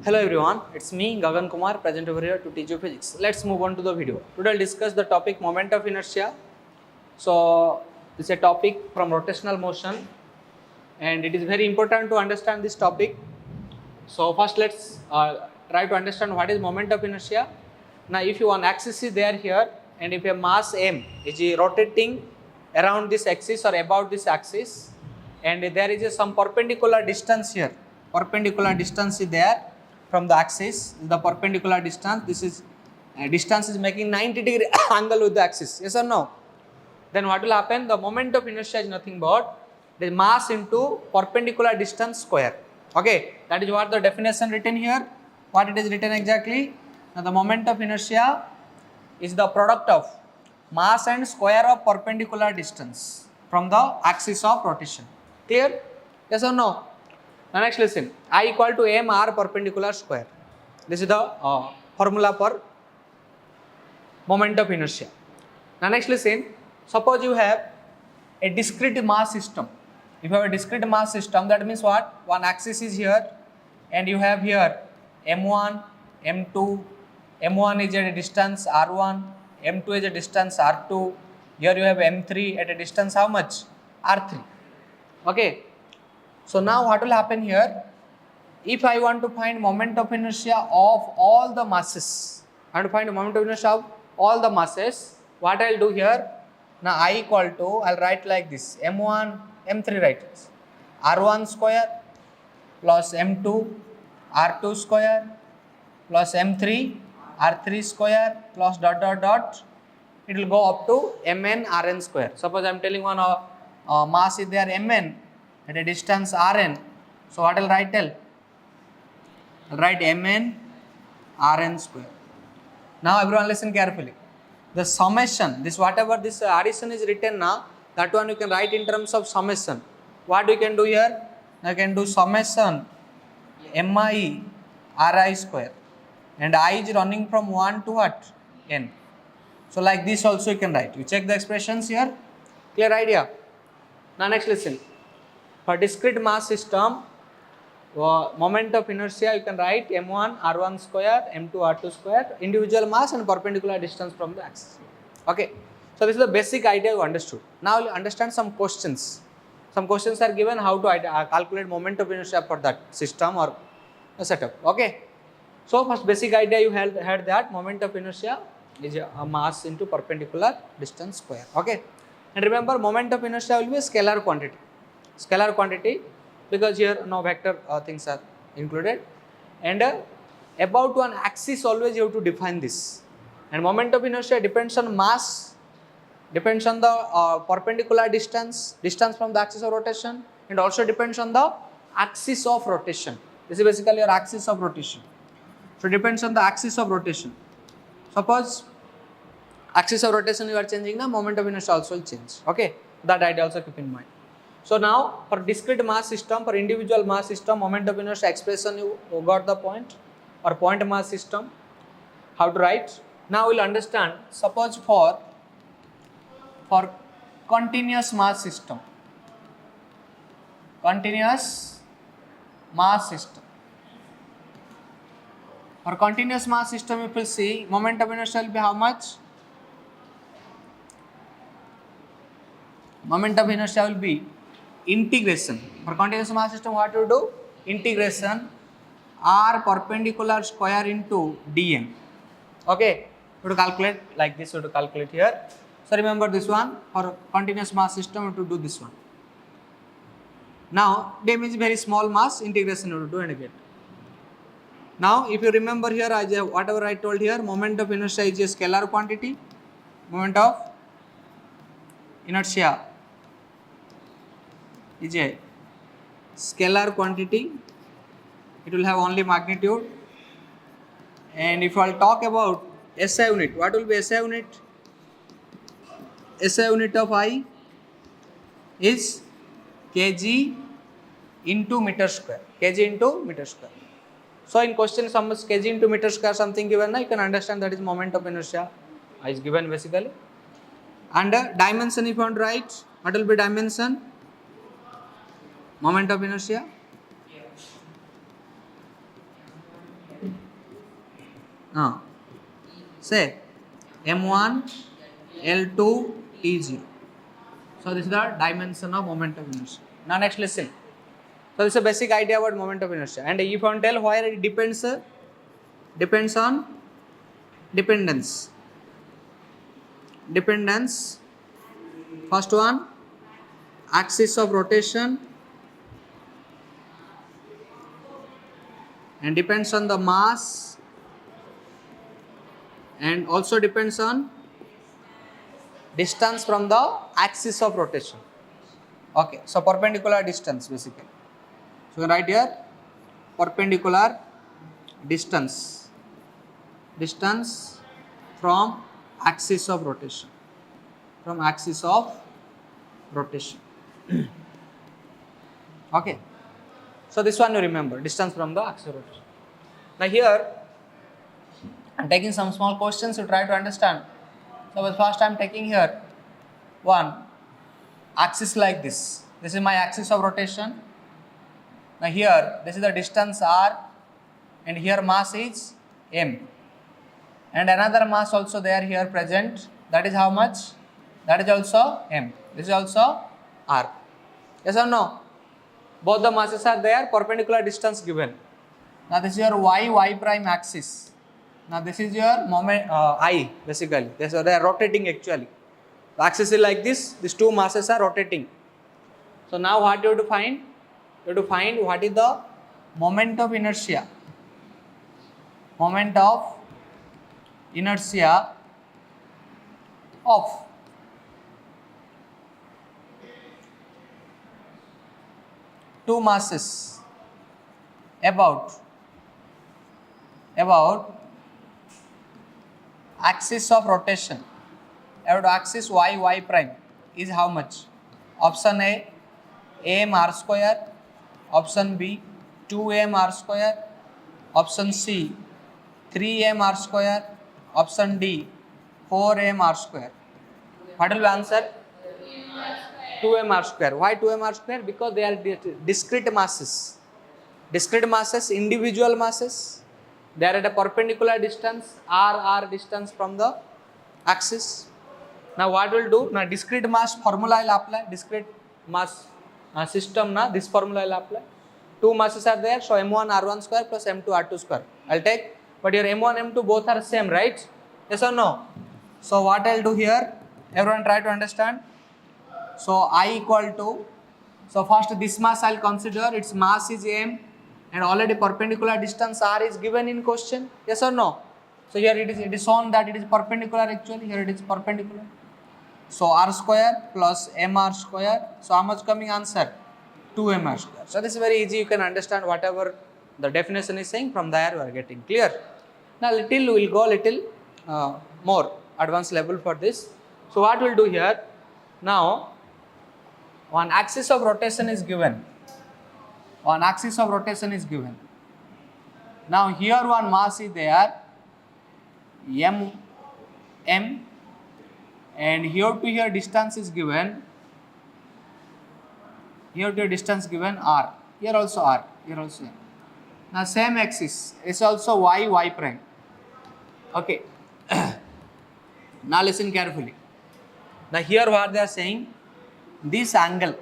Hello everyone, it's me Gagan Kumar present over here to teach you physics. Let's move on to the video. Today I'll discuss the topic moment of inertia. So it's a topic from rotational motion and it is very important to understand this topic. So first let's try to understand what is moment of inertia. Now if one axis is there here and if a mass m is rotating around this axis or about this axis and there is some perpendicular distance here, perpendicular distance is there from the axis, the perpendicular distance, this is distance is making 90-degree angle with the axis, yes or no? Then what will happen? The moment of inertia is nothing but the mass into perpendicular distance square. Okay, that is what the definition written here. What it is written exactly? Now the moment of inertia is the product of mass and square of perpendicular distance from the axis of rotation. Clear? Yes or no? Now next listen. I equal to m r perpendicular square. This is the formula for moment of inertia. Now next listen. Suppose you have a discrete mass system. If you have a discrete mass system, that means what? One axis is here and you have here m1, m2, m1 is at a distance r1, m2 is a distance r2, here you have m3 at a distance how much? r3. Okay. So now what will happen here? If I want to find moment of inertia of all the masses, I want to find the moment of inertia of all the masses, what I will do here? Now I equal to, I'll write like this, m1, m3 write this, r1 square plus m2, r2 square plus m3, r3 square plus dot dot dot, it will go up to mn rn square. Suppose I am telling one mass is there mn at a distance rn, so what will write tell? I'll write mn rn square. Now everyone listen carefully. The summation, this whatever this addition is written now, that one you can write in terms of summation. What we can do here? I can do summation mi ri square and I is running from 1 to what? N. So like this also you can write. You check the expressions here. Clear idea? Now next listen. For discrete mass system, moment of inertia you can write m1 r1 square, m2 r2 square, individual mass and perpendicular distance from the axis. Okay, so this is the basic idea you understood. Now you understand some questions. Some questions are given how to calculate moment of inertia for that system or a setup. Okay, so first basic idea you had that moment of inertia is a mass into perpendicular distance square. Okay, and remember moment of inertia will be a scalar quantity. Scalar quantity because here no vector things are included and about one axis always you have to define this, and moment of inertia depends on mass, depends on the perpendicular distance from the axis of rotation, and also depends on the axis of rotation. This is basically your axis of rotation. So depends on the axis of rotation. Suppose axis of rotation you are changing, the moment of inertia also will change. Okay, that idea also keep in mind. So now for discrete mass system, for individual mass system, moment of inertia expression you got the point, or point mass system, how to write. Now we'll understand. Suppose for continuous mass system, continuous mass system. For continuous mass system, if you see moment of inertia will be how much? Moment of inertia will be integration. For continuous mass system, what you do? Integration r perpendicular square into dm. Okay, you have to calculate like this. You have to calculate here. So remember this one for continuous mass system. You have to do this one. Now dm is very small mass. Integration you have to do and again. Now if you remember here, whatever I told here, moment of inertia is a scalar quantity. Moment of inertia is a scalar quantity. It will have only magnitude. And if I will talk about SI unit, what will be SI unit? SI unit of I is kg into meter square. Kg into meter square. So in question some kg into meter square something given, you can understand that is moment of inertia is given basically. And dimension if you want to write, what will be dimension? Moment of inertia say m1 L2 T0. So this is the dimension of moment of inertia. Now next listen. So this is a basic idea about moment of inertia. And if you want to tell where it depends on dependence. Dependence. First one, axis of rotation, and depends on the mass, and also depends on distance from the axis of rotation. Okay, so perpendicular distance basically. So you can write here perpendicular distance from axis of rotation. From axis of rotation. Okay. So this one you remember, distance from the axis of rotation. Now here I'm taking some small questions to try to understand. So first I'm taking here one axis like this. This is my axis of rotation. Now here this is the distance r, and here mass is m, and another mass also there here present. That is how much? That is also m. This is also r. Yes or no? Both the masses are there, perpendicular distance given. Now this is your y prime axis. Now this is your moment I basically. They are rotating actually. The axis is like this. These two masses are rotating. So now what you have to find? You have to find what is the moment of inertia. Moment of inertia of two masses about axis of rotation, about axis y prime is how much? Option A, am r square. Option B, 2am r square. Option C, 3am r square. Option D, 4am r square. What will be answer? 2m r square. Why 2m r square? Because they are discrete masses. Discrete masses, individual masses. They are at a perpendicular distance, r distance from the axis. Now what will do? Now discrete mass formula will apply. Discrete mass system na this formula will apply. Two masses are there, so m1 r1 square plus m2 r2 square. I'll take, but your m1 m2 both are same, right? Yes or no? So what I'll do here? Everyone try to understand. So I equal to, so first this mass I'll consider, its mass is m, and already perpendicular distance r is given in question. Yes or no? So here it is shown that it is perpendicular actually. Here it is perpendicular. So r square plus mr square. So how much coming answer? 2mr square. So this is very easy. You can understand whatever the definition is saying. From there you are getting clear. Now we will go little more advanced level for this. So what we'll do here? Now one axis of rotation is given. One axis of rotation is given. Now here one mass is there, m, and here to here distance is given. Here to distance given r. Here also r. Here also r. Now same axis is also y prime. Okay. Now listen carefully. Now here what they are saying, this angle.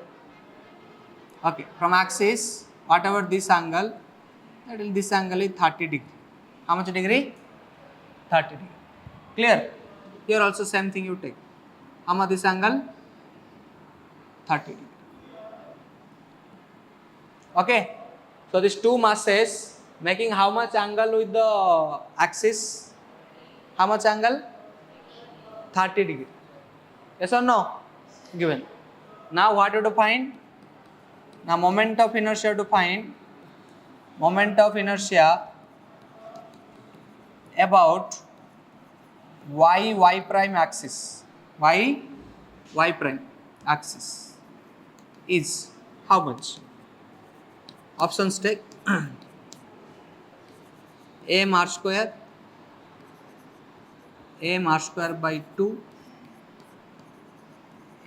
Okay, from axis, whatever this angle, this angle is 30 degree. How much degree? 30 degree. Clear? Here also same thing you take. How much this angle? 30 degree. Okay. So these two masses making how much angle with the axis? How much angle? 30 degree. Yes or no? Given. Now what you have to find? Now moment of inertia to find. Moment of inertia about y prime axis. Y prime axis is how much? Options take am r square by 2,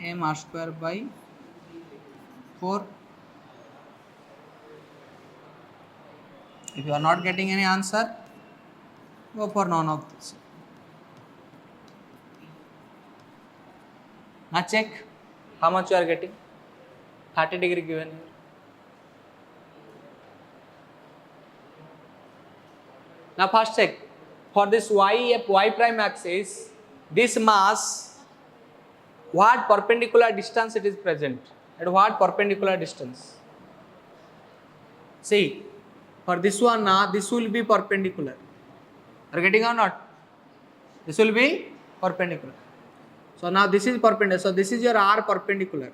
am r square by 4. If you are not getting any answer, Go for none of this. Now check how much you are getting. 30 degree given here. Now first check for this y prime axis, this mass, what perpendicular distance it is present, at what perpendicular distance. See, for this one now, this will be perpendicular. Are you getting or not? This will be perpendicular. So now this is perpendicular. So this is your r perpendicular.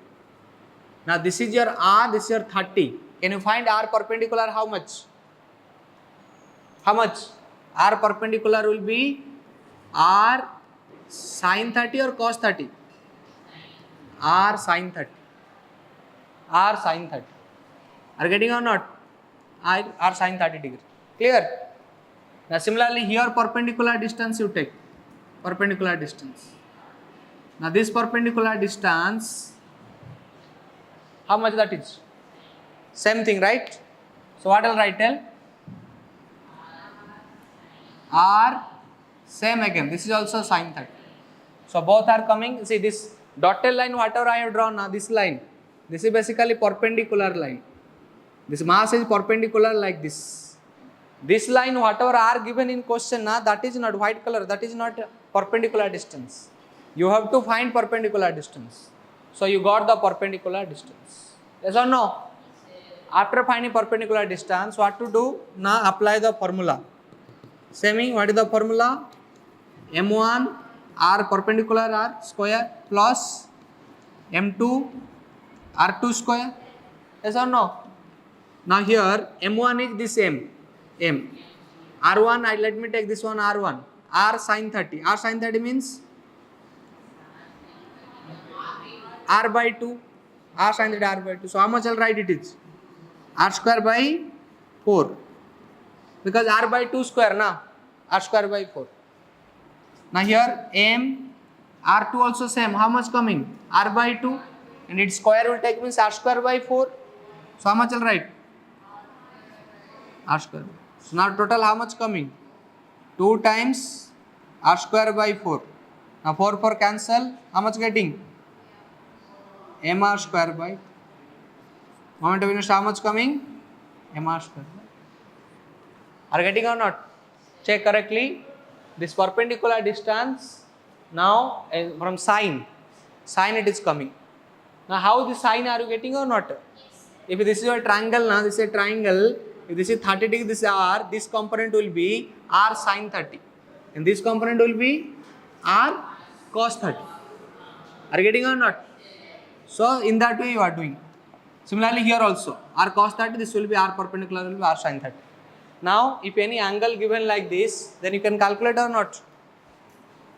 Now this is your r, this is your 30. Can you find r perpendicular how much? How much? R perpendicular will be r sin 30 or cos 30? R sin 30. R sin 30. Are you getting or not? R sin 30 degree. Clear? Now similarly here perpendicular distance you take. Perpendicular distance. Now this perpendicular distance, how much that is? Same thing, right? So what I'll write? Tell. R same again. This is also sin 30. So both are coming. See this dotted line whatever I have drawn now, this line. This is basically perpendicular line. This mass is perpendicular like this. This line whatever are given in question now, that is not white color, that is not perpendicular distance. You have to find perpendicular distance. So you got the perpendicular distance. Yes or no? After finding perpendicular distance, what to do? Now apply the formula. Same, what is the formula? M1 r perpendicular r square plus M2 r2 square. Yes or no? Now here M1 is this M. R1, let me take this one R1. R sin 30. R sin 30 means R by 2. R sin 30 R by 2. So how much I'll write it is? R square by 4. Because R by 2 square na. R square by 4. Now here M, R2 also same. How much coming? R by 2. And its square will take means R square by 4. So how much I'll write? R square. So now total how much coming? 2 times R square by 4. Now 4 cancel. How much getting? MR square by. Moment of inertia how much coming? MR square by. Are you getting or not? Check correctly. This perpendicular distance now from sine it is coming. Now how this sine are you getting or not? If this is a triangle now, this is a triangle. If this is 30 degree, this is R, this component will be R sin 30. And this component will be R cos 30. Are you getting or not? So in that way you are doing. Similarly here also, R cos 30, this will be R perpendicular will be R sin 30. Now if any angle given like this, then you can calculate or not?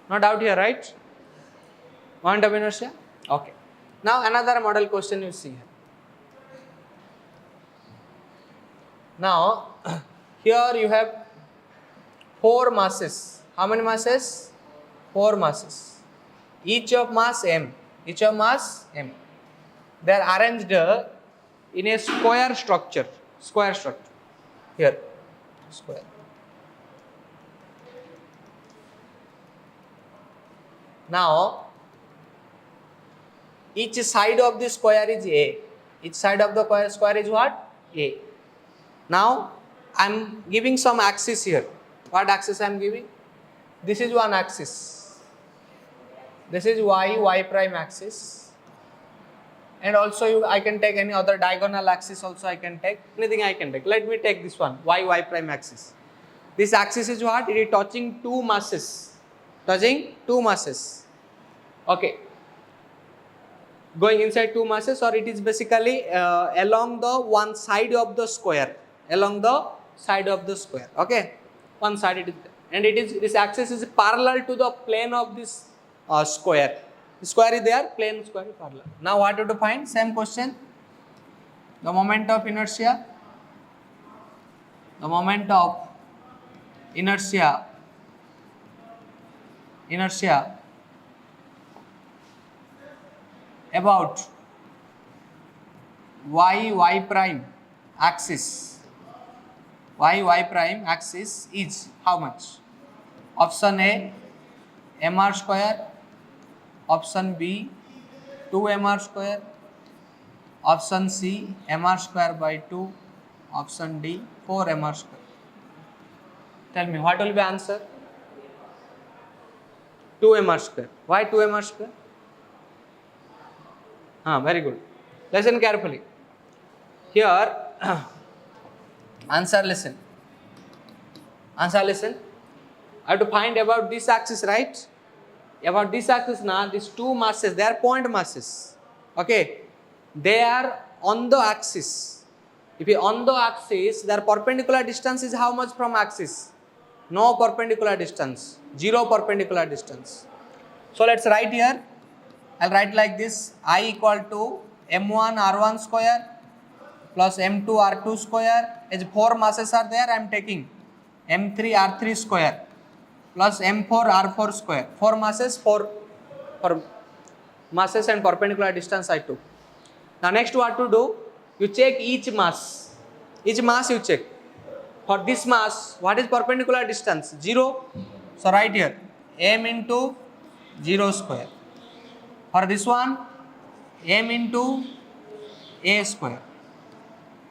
No doubt here, right? Moment of inertia? Okay. Now another model question you see here. Now, here you have 4 masses. How many masses? 4 masses. Each of mass M. Each of mass M. They are arranged in a square structure. Square structure. Here. Square. Now, each side of the square is A. Each side of the square is what? A. Now, I am giving some axis here. What axis I am giving? This is one axis. This is y prime axis. And also I can take any other diagonal axis also I can take. Anything I can take. Let me take this one, y prime axis. This axis is what? It is touching 2 masses. Touching 2 masses. Okay. Going inside 2 masses, or it is basically along the one side of the square. Along the side of the square. Okay. One side it is there. And it is, this axis is parallel to the plane of this square. The square is there, plane square is parallel. Now what you have to find? Same question. The moment of inertia. The moment of inertia. Inertia about y prime axis. Y prime axis is how much? Option A, mr square. Option B, 2 mr square. Option C, mr square by 2. Option D, 4 mr square. Tell me, what will be answer? 2 mr square. Why 2 mr square? Very good. Listen carefully. Here, answer listen. Answer listen. I have to find about this axis, right? About this axis now, these two masses, they are point masses. Okay? They are on the axis. If you on the axis, their perpendicular distance is how much from axis? No perpendicular distance. 0 perpendicular distance. So let's write here. I'll write like this. I equal to m1 r1 square plus m2 r2 square. As 4 masses are there, I am taking m3 r3 square plus m4 r4 square. 4 masses, 4 masses and perpendicular distance I took. Now next what to do? You check each mass. Each mass you check. For this mass, what is perpendicular distance? 0. So write here m into 0 square. For this one, m into a square.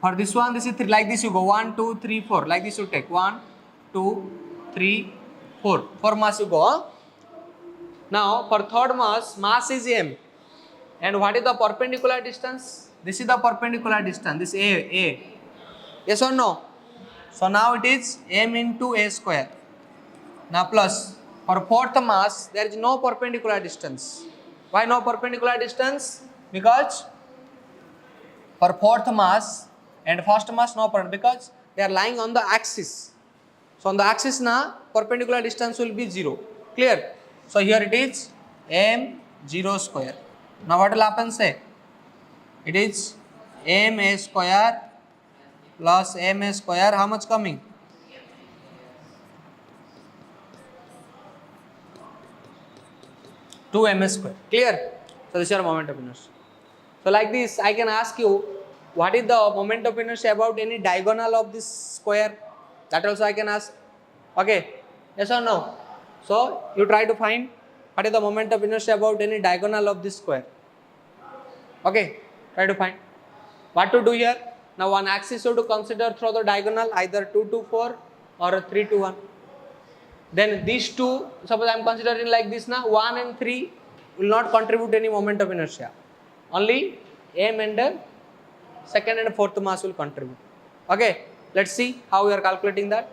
For this one, this is 3. Like this you go 1, 2, 3, 4. Like this you take 1, 2, 3, 4. 4 mass you go. Now for third mass is m. And what is the perpendicular distance? This is the perpendicular distance. This a. Yes or no? So now it is m into a square. Now plus for fourth mass there is no perpendicular distance. Why no perpendicular distance? Because for fourth mass and first mass no perpendicular, because they are lying on the axis. So on the axis now perpendicular distance will be 0. Clear? So here it is m 0 square. Now what will happen? Say it is m a square plus m a square. How much coming? Two m square. Clear? So this is your moment of inertia. So like this, I can ask you, what is the moment of inertia about any diagonal of this square? That also I can ask. Okay? Yes or no? So you try to find what is the moment of inertia about any diagonal of this square. Okay? Try to find. What to do here? Now one axis you have to consider through the diagonal, either 2 to 4 or 3 to 1. Then these two, suppose I am considering like this now, 1 and 3 will not contribute any moment of inertia. Only m and second and fourth mass will contribute. Okay, let's see how we are calculating that.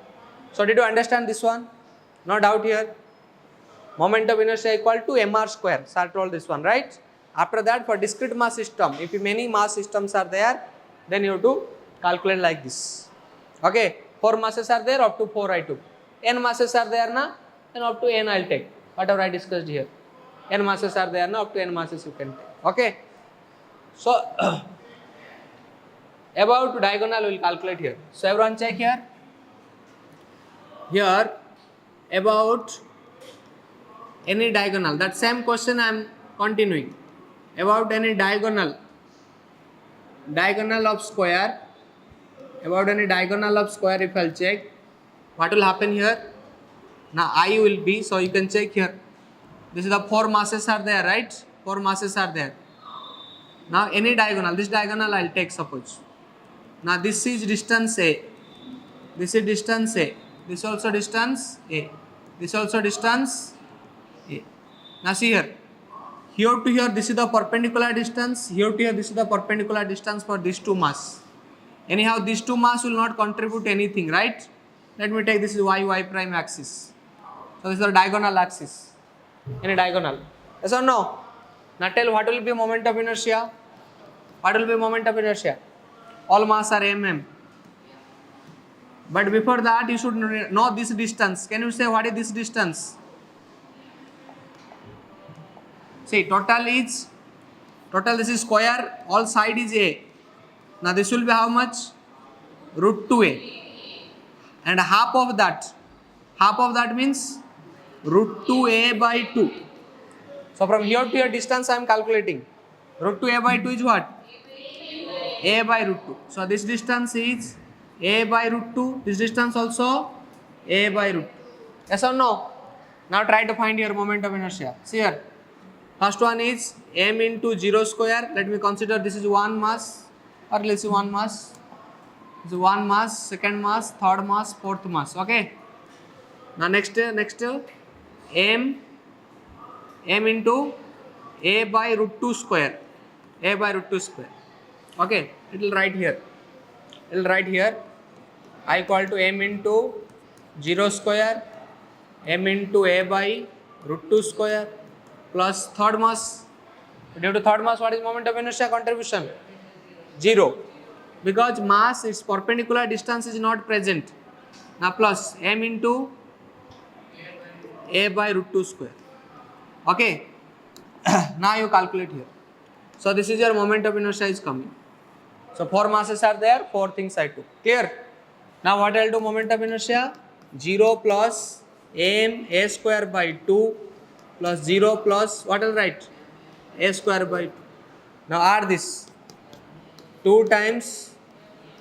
So did you understand this one? No doubt here. Moment of inertia equal to mr square. Sir told this one, right? After that, for discrete mass system, if many mass systems are there, then you have to calculate like this. Okay, 4 masses are there, up to 4 I took. N masses are there na, then up to n I'll take. Whatever I discussed here. N masses are there na, up to n masses you can take. Okay. So about diagonal we will calculate here. So everyone check here. Here about any diagonal. That same question I am continuing. About any diagonal of square. About any diagonal of square, if I'll check, what will happen here? Now I will be, so you can check here. This is the 4 masses are there, right? 4 masses are there. Now any diagonal, this diagonal I'll take suppose. Now this is distance A. This is distance A. This also distance A. This also distance A. Now see here. Here to here this is the perpendicular distance. Here to here this is the perpendicular distance for these two mass. Anyhow these two mass will not contribute anything, right? Let me take this is y prime axis. So this is the diagonal axis. Any diagonal. Yes or no? Now tell what will be moment of inertia? What will be moment of inertia? All mass are mm. But before that you should know this distance. Can you say what is this distance? See, total this is square, all side is A. Now this will be how much? Root 2A. And half of that means root 2A by 2. So from here to here distance I am calculating. Root 2A by 2 is what? A by root 2. So this distance is A by root 2. This distance also A by root 2. Yes or no? Now try to find your moment of inertia. See here. First one is m into 0 square. Let me consider this is 1 mass, or let's say 1 mass. This is 1 mass, second mass, third mass, fourth mass. Okay. Now next m into a by root 2 square. A by root 2 square. Okay. It will write here. It will write here. I equal to m into 0 square, m into a by root 2 square plus third mass. Due to third mass, what is moment of inertia contribution? 0. Because mass is perpendicular, distance is not present. Now plus m into a by root 2 square. Okay. Now you calculate here. So this is your moment of inertia is coming. So 4 masses are there, 4 things I took. Clear? Now what I will do moment of inertia? 0 plus m a square by 2 plus 0 plus what I will write? A square by 2. Now add this. 2 times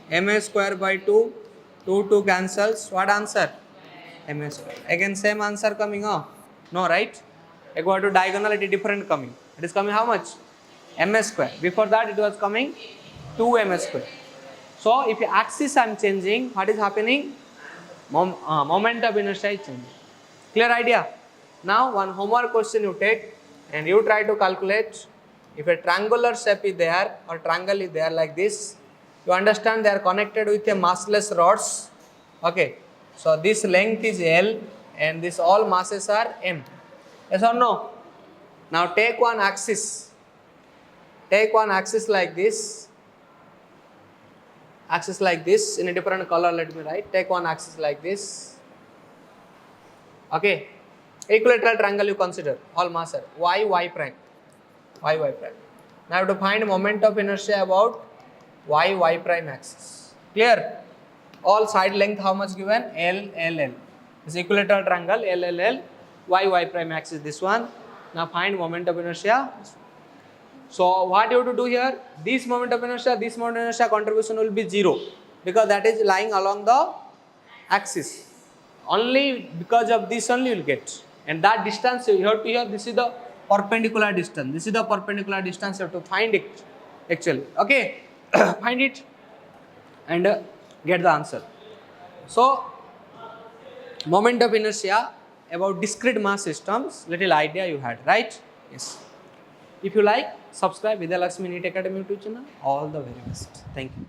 ma square by 2. 2 cancels. What answer? Ma square. Again same answer coming. No, right? Equal to diagonality different coming. It is coming how much? Ma square. Before that it was coming 2 ma square. So if axis I am changing, what is happening? Moment of inertia is changing. Clear idea? Now one homework question you take and you try to calculate if a triangular shape is there or triangle is there like this. You understand they are connected with a massless rods. Okay. So this length is L and this all masses are M. Yes or no? Now take one axis. Take one axis like this. Axis like this in a different color, let me write. Take one axis like this. Okay. Equilateral triangle you consider. All mass are y prime. Y prime. Now I have to find moment of inertia about y prime axis. Clear? All side length how much given? L. This equilateral triangle L. Y prime axis this one. Now find moment of inertia. So what you have to do here? This moment of inertia contribution will be 0 because that is lying along the axis. Only because of this only you will get. And that distance you have to here, this is the perpendicular distance. This is the perpendicular distance you have to find it actually. Okay. Find it and get the answer. So moment of inertia about discrete mass systems, little idea you had, right? Yes. If you like, subscribe Vidya Lakshmi NEET Academy YouTube channel. All the very best. Thank you.